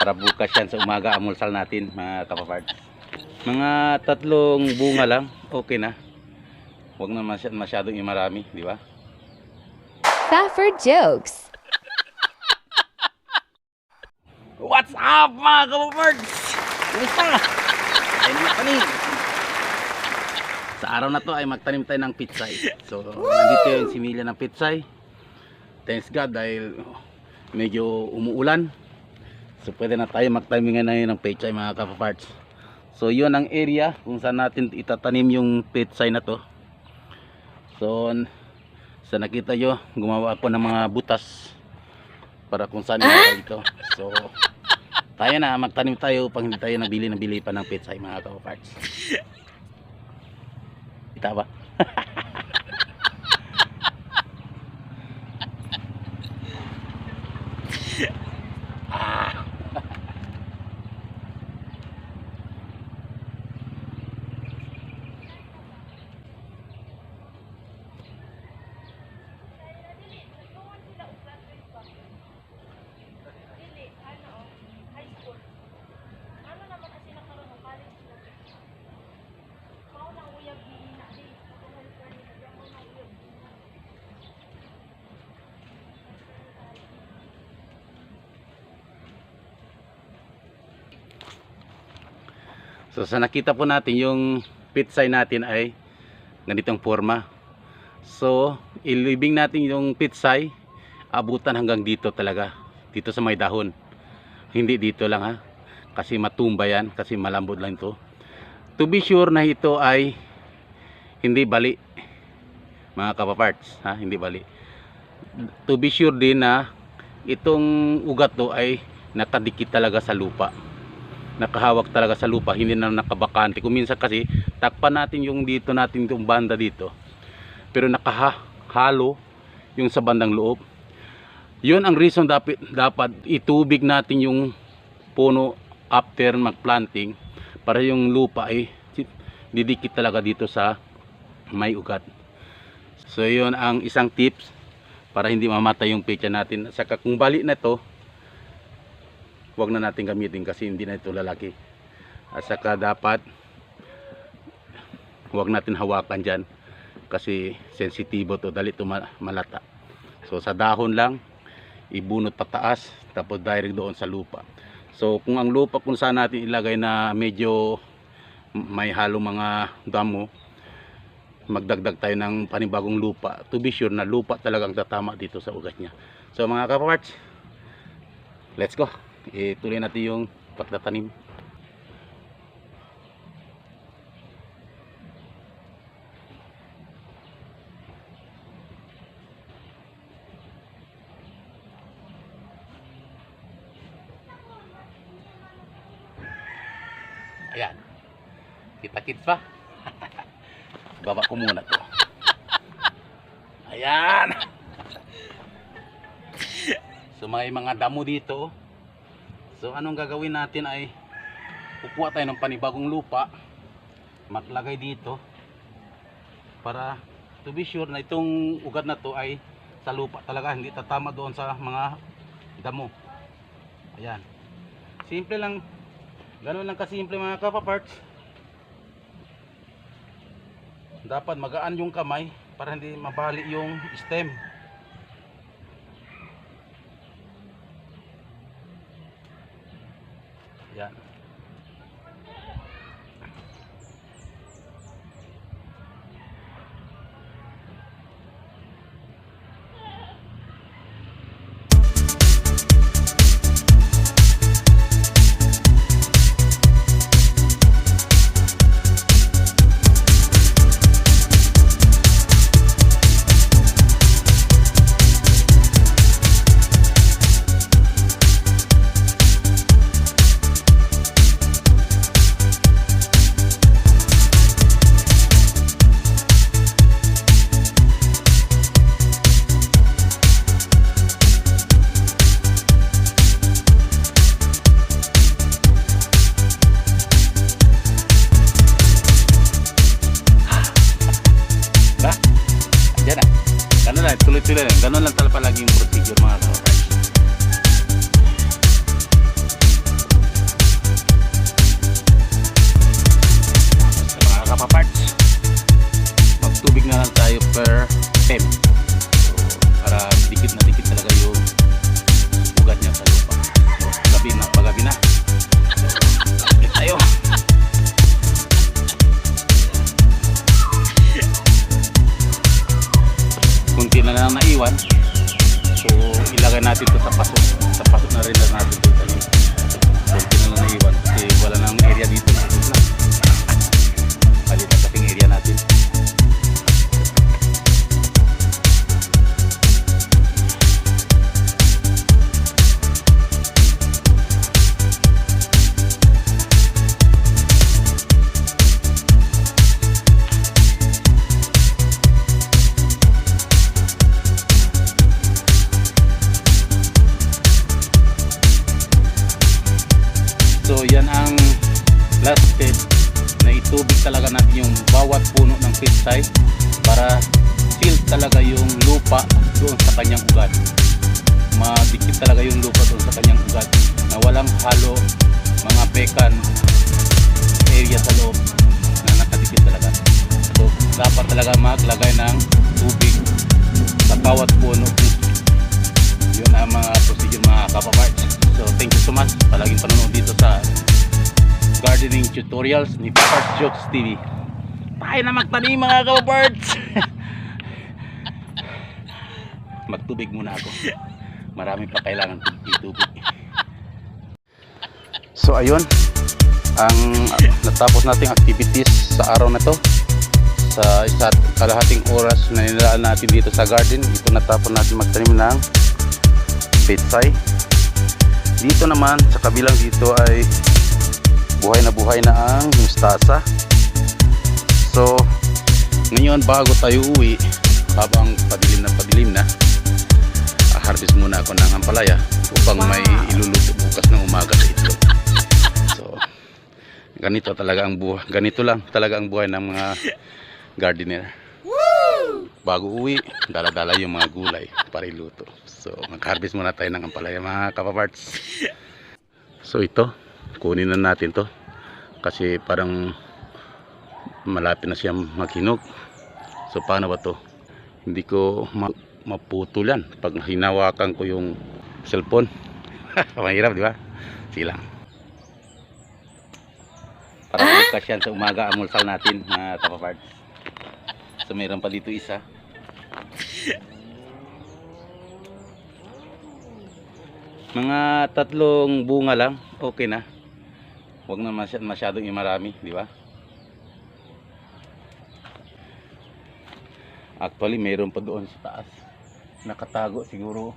Para bukas yan sa umaga amulsal natin mga kapaparts. Mga 3 bunga lang, okay na. Huwag na masyadong marami, di ba? Safford jokes. What's up mga kapaparts? Kumusta? Ay naman kami. Sa araw na to ay magtanim tayo ng pitsay. So nandito yung similya ng pitsay. Thanks God dahil medyo umuulan. So pwede na tayo magtanim ngayon ng pitsay mga kapaparts. So yun ang area kung saan natin itatanim yung pitsay na to. So sa nakita nyo, gumawa ako ng mga butas para kung saan ito. So tayo na magtanim tayo pag hindi tayo nabili pa ng pitsay mga kapaparts. Kita ba? So sa nakita po natin yung pitsay natin ay ganitong forma. So ilibing natin yung pitsay abutan hanggang dito talaga, dito sa may dahon. Hindi dito lang ha, kasi matumba yan, kasi malambot lang ito. To be sure na ito ay hindi bali mga kapaparts ha, hindi bali. To be sure din na itong ugat to ay nakadikit talaga sa lupa, nakahawak talaga sa lupa, hindi na nakabakante. Kung minsan kasi takpan natin yung dito natin, yung banda dito, pero nakahalo yung sa bandang loob. Yun ang reason dapat itubig natin yung puno after magplanting, para yung lupa ay didikit talaga dito sa may ugat. So yun ang isang tips para hindi mamatay yung pecha natin. Saka kung bali na to, huwag na natin gamitin kasi hindi na ito lalaki. At saka dapat huwag natin hawakan dyan kasi sensitibo to, dali ito malata. So sa dahon lang ibunot pataas, tapos direct doon sa lupa. So kung ang lupa kung saan natin ilagay na medyo may halong mga damo, magdagdag tayo ng panibagong lupa to be sure na lupa talagang tatama dito sa ugat niya. So mga kaparts, let's go. Ituloy natin yung pagtatanim. Ayan, kita-kits pa. Baba ko muna to. Ayan. So may mga damo dito. So anong gagawin natin ay kukuha tayo ng panibagong lupa, maglagay dito para to be sure na itong ugat na to ay sa lupa talaga, hindi tatama doon sa mga damo. Ayan, simple lang, ganoon lang kasimple mga kapaparts. Dapat magaan yung kamay para hindi mabali yung stem. Yan. Tuloy-tuloy lang. Ganun lang talaga palagi yung procedure mga kapaparts. na lang tayo per stem. So, para dikit na dikit talaga yung ugat niya sa lupa. So, pagabi na. So, ulit tayo. Kunti na lang naiwan. So, ilagay natin ito sa paso. Sa paso na rin na natin ito. Kunti na lang naiwan kasi wala nang area dito na ito na. Palit ang kasing area natin. So yan ang last step na itubig talaga natin yung bawat puno ng pitsay para seal talaga yung lupa doon sa kanyang ugat. Madikit talaga yung lupa doon sa kanyang ugat na walang halo mga pekan area sa loob na nakadikit talaga. So dapat talaga maglagay ng tubig sa bawat puno. Yun ang mga procedure mga kapaparts. So thank you so much. Palaging panonood dito sa gardening tutorials ni Papaparts Jokes TV. Tayo na magtanim mga kapaparts. Magtubig muna ako. Marami pa kailangan itubig. So ayun, ang natapos nating activities sa araw na to. Sa isa't kalahating oras na nilaan natin dito sa garden, ito natapos natin magtanim ng pitsay. Dito naman sa kabilang dito ay buhay na ang mustasa. So ngayon bago tayo uwi, habang padilim na, harvest muna ako ng ampalaya upang may iluluto bukas ng umaga sa itlog. So ganito lang talaga ang buhay ng mga gardener. Bago uwi, dala-dala yung mga gulay para iluto. So, mag-harvest muna tayo ng ampalaya mga kapaparts. So, ito, kunin na natin to kasi parang malapit na siya maghinog. So, paano ba to? Hindi ko maputol yan pag hinawakan ko yung cellphone. Mahirap, di ba? Silang. Para bukas yan sa umaga, amulsal natin mga kapaparts. So, mayroon pa dito isa. Mga 3 bunga lang, okay na. Huwag na masyadong marami, di ba? Actually, mayroon pa doon sa taas. Nakatago siguro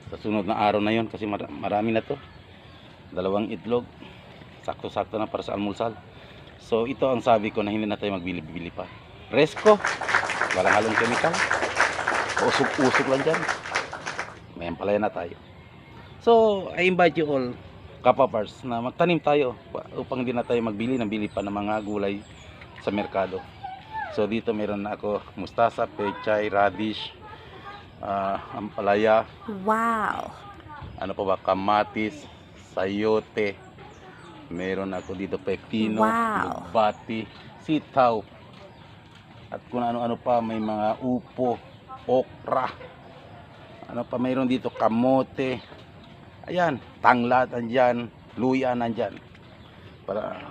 sa sunod na araw na yon kasi marami na to. 2 itlog. Sakto-sakto na para sa almusal. So, ito ang sabi ko na hindi na tayo magbili-bili pa. Resco, walang halong chemical. Usok-usok lang dyan. May ampalaya na tayo. So, I invite you all, kapaparts, na magtanim tayo upang hindi na tayo bili pa ng mga gulay sa merkado. So, dito meron na ako mustasa, pechay, radish, ampalaya. Wow. Ano pa ba? Kamatis, sayote. Meron ako dito pepino, lugbati, sitaw. At kung ano-ano pa, may mga upo, okra. Ano pa mayroon dito, kamote. Ayan, tanglad andyan, luya nandyan. Para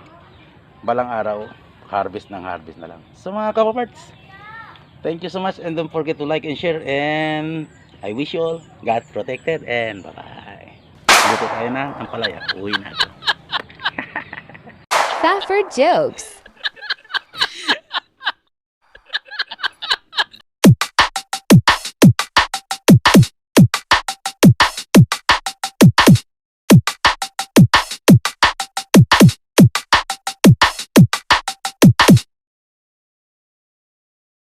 balang araw, harvest na lang. So mga kapaparts, thank you so much and don't forget to like and share, and I wish you all God protected and bye-bye. Luto tayo na ang palaya. Uwi na ako. Safford Jokes.